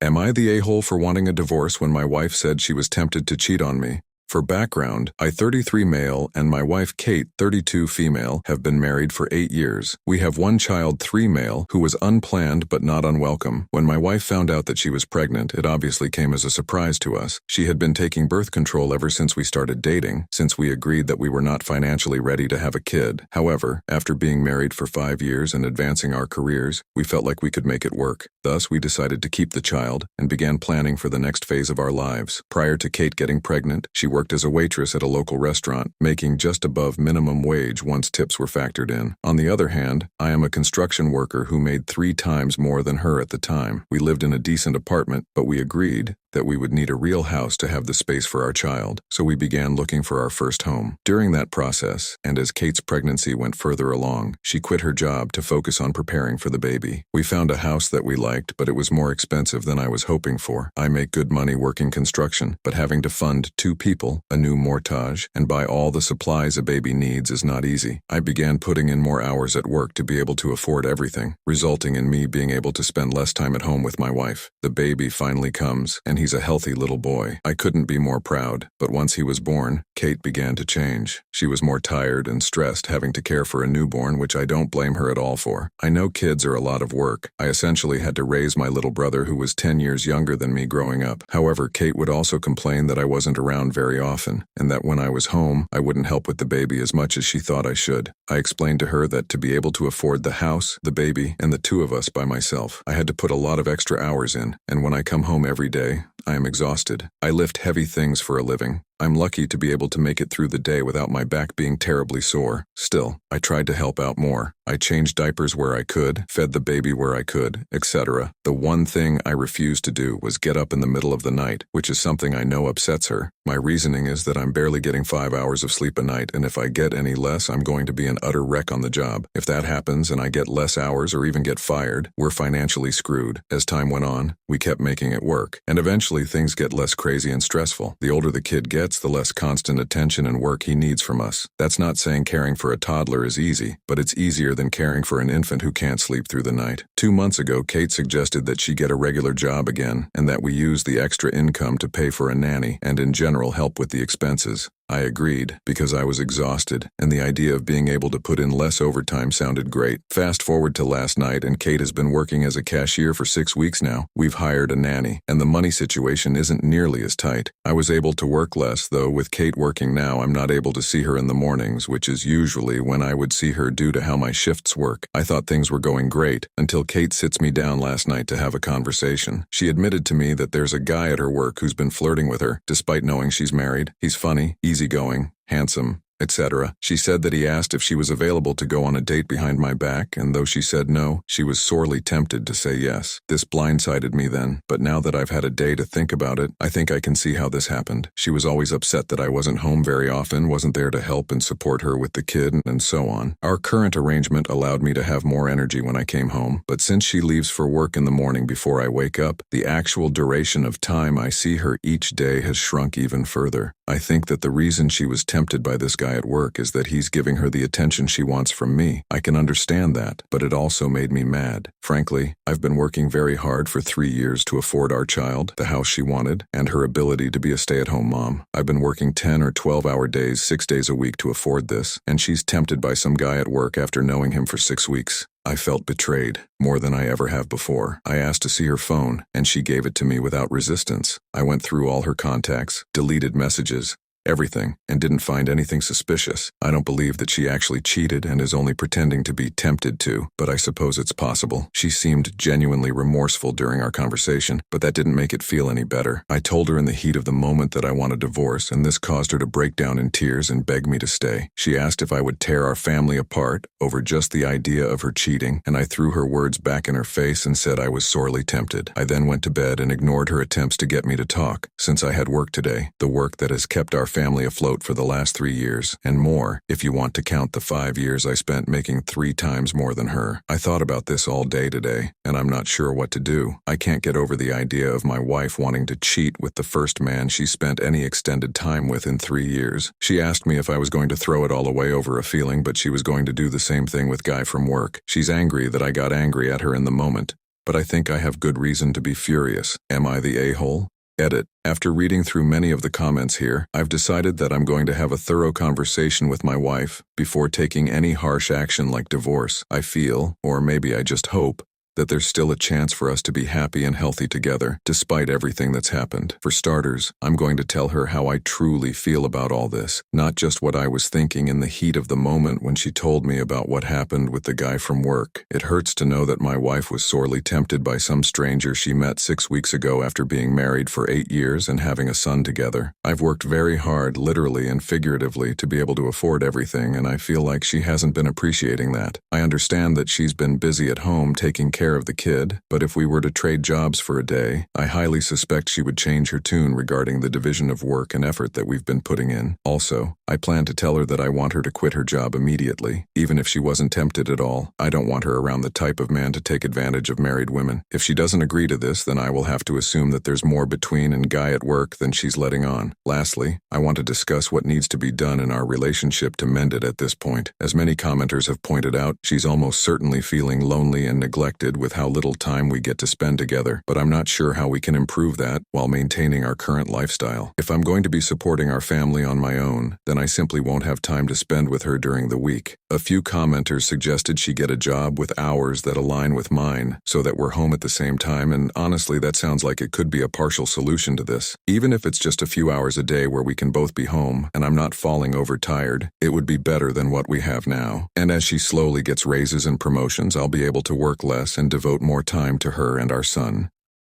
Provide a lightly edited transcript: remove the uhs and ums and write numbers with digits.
Am I the a-hole for wanting a divorce when my wife said she was tempted to cheat on me? For background, I 33 male and my wife Kate 32 female have been married for 8 years. We have one child 3 male who was unplanned but not unwelcome. When my wife found out that she was pregnant, it obviously came as a surprise to us. She had been taking birth control ever since we started dating, since we agreed that we were not financially ready to have a kid. However, after being married for 5 years and advancing our careers, we felt like we could make it work. Thus, we decided to keep the child and began planning for the next phase of our lives. Prior to Kate getting pregnant, she worked as a waitress at a local restaurant, making just above minimum wage once tips were factored in. On the other hand, I am a construction worker who made 3 times more than her at the time. We lived in a decent apartment, but we agreed that we would need a real house to have the space for our child, so we began looking for our first home. During that process, and as Kate's pregnancy went further along, she quit her job to focus on preparing for the baby. We found a house that we liked, but it was more expensive than I was hoping for. I make good money working construction, but having to fund 2 people, a new mortgage, and buy all the supplies a baby needs is not easy. I began putting in more hours at work to be able to afford everything, resulting in me being able to spend less time at home with my wife. The baby finally comes, and he's a healthy little boy. I couldn't be more proud, but once he was born, Kate began to change. She was more tired and stressed having to care for a newborn, which I don't blame her at all for. I know kids are a lot of work. I essentially had to raise my little brother who was 10 years younger than me growing up. However, Kate would also complain that I wasn't around very often, and that when I was home, I wouldn't help with the baby as much as she thought I should. I explained to her that to be able to afford the house, the baby, and the 2 of us by myself, I had to put a lot of extra hours in, and when I come home every day, I am exhausted. I lift heavy things for a living. I'm lucky to be able to make it through the day without my back being terribly sore. Still, I tried to help out more. I changed diapers where I could, fed the baby where I could, etc. The one thing I refused to do was get up in the middle of the night, which is something I know upsets her. My reasoning is that I'm barely getting 5 hours of sleep a night, and if I get any less, I'm going to be an utter wreck on the job. If that happens and I get less hours or even get fired, we're financially screwed. As time went on, we kept making it work, and eventually things get less crazy and stressful. The older the kid gets, the less constant attention and work he needs from us. That's not saying caring for a toddler is easy, but it's easier than caring for an infant who can't sleep through the night. 2 months ago, Kate suggested that she get a regular job again, and that we use the extra income to pay for a nanny and in general help with the expenses. I agreed, because I was exhausted, and the idea of being able to put in less overtime sounded great. Fast forward to last night, and Kate has been working as a cashier for 6 weeks now. We've hired a nanny, and the money situation isn't nearly as tight. I was able to work less, though with Kate working now, I'm not able to see her in the mornings, which is usually when I would see her due to how my shifts work. I thought things were going great, until Kate sits me down last night to have a conversation. She admitted to me that there's a guy at her work who's been flirting with her, despite knowing she's married. He's funny, easygoing, handsome, etc. She said that he asked if she was available to go on a date behind my back, and though she said no, she was sorely tempted to say yes. This blindsided me then, but now that I've had a day to think about it, I think I can see how this happened. She was always upset that I wasn't home very often, wasn't there to help and support her with the kid, and so on. Our current arrangement allowed me to have more energy when I came home, but since she leaves for work in the morning before I wake up, the actual duration of time I see her each day has shrunk even further. I think that the reason she was tempted by this guy at work is that he's giving her the attention she wants from me. I can understand that, but it also made me mad. Frankly, I've been working very hard for 3 years to afford our child, the house she wanted, and her ability to be a stay-at-home mom. I've been working 10 or 12-hour days, 6 days a week to afford this, and she's tempted by some guy at work after knowing him for 6 weeks. I felt betrayed, more than I ever have before. I asked to see her phone, and she gave it to me without resistance. I went through all her contacts, deleted messages, everything, and didn't find anything suspicious. I don't believe that she actually cheated and is only pretending to be tempted to, but I suppose it's possible. She seemed genuinely remorseful during our conversation, but that didn't make it feel any better. I told her in the heat of the moment that I want a divorce, and this caused her to break down in tears and beg me to stay. She asked if I would tear our family apart over just the idea of her cheating, and I threw her words back in her face and said I was sorely tempted. I then went to bed and ignored her attempts to get me to talk, since I had work today, the work that has kept our family afloat for the last 3 years, and more, if you want to count the 5 years I spent making 3 times more than her. I thought about this all day today, and I'm not sure what to do. I can't get over the idea of my wife wanting to cheat with the first man she spent any extended time with in 3 years. She asked me if I was going to throw it all away over a feeling, but she was going to do the same thing with guy from work. She's angry that I got angry at her in the moment. but I think I have good reason to be furious. Am I the a-hole? Edit. After reading through many of the comments here, I've decided that I'm going to have a thorough conversation with my wife before taking any harsh action like divorce. I feel, or maybe I just hope, that there's still a chance for us to be happy and healthy together, despite everything that's happened. For starters, I'm going to tell her how I truly feel about all this, not just what I was thinking in the heat of the moment when she told me about what happened with the guy from work. It hurts to know that my wife was sorely tempted by some stranger she met 6 weeks ago after being married for 8 years and having a son together. I've worked very hard, literally and figuratively, to be able to afford everything, and I feel like she hasn't been appreciating that. I understand that she's been busy at home taking care of the kid, but if we were to trade jobs for a day, I highly suspect she would change her tune regarding the division of work and effort that we've been putting in. Also, I plan to tell her that I want her to quit her job immediately, even if she wasn't tempted at all. I don't want her around the type of man to take advantage of married women. If she doesn't agree to this, then I will have to assume that there's more between and Guy at work than she's letting on. Lastly, I want to discuss what needs to be done in our relationship to mend it at this point. As many commenters have pointed out, she's almost certainly feeling lonely and neglected with how little time we get to spend together, but I'm not sure how we can improve that while maintaining our current lifestyle. If I'm going to be supporting our family on my own, then I simply won't have time to spend with her during the week. A few commenters suggested she get a job with hours that align with mine, so that we're home at the same time, and honestly, that sounds like it could be a partial solution to this. Even if it's just a few hours a day where we can both be home, and I'm not falling overtired, it would be better than what we have now. And as she slowly gets raises and promotions, I'll be able to work less and devote more time to her and our son.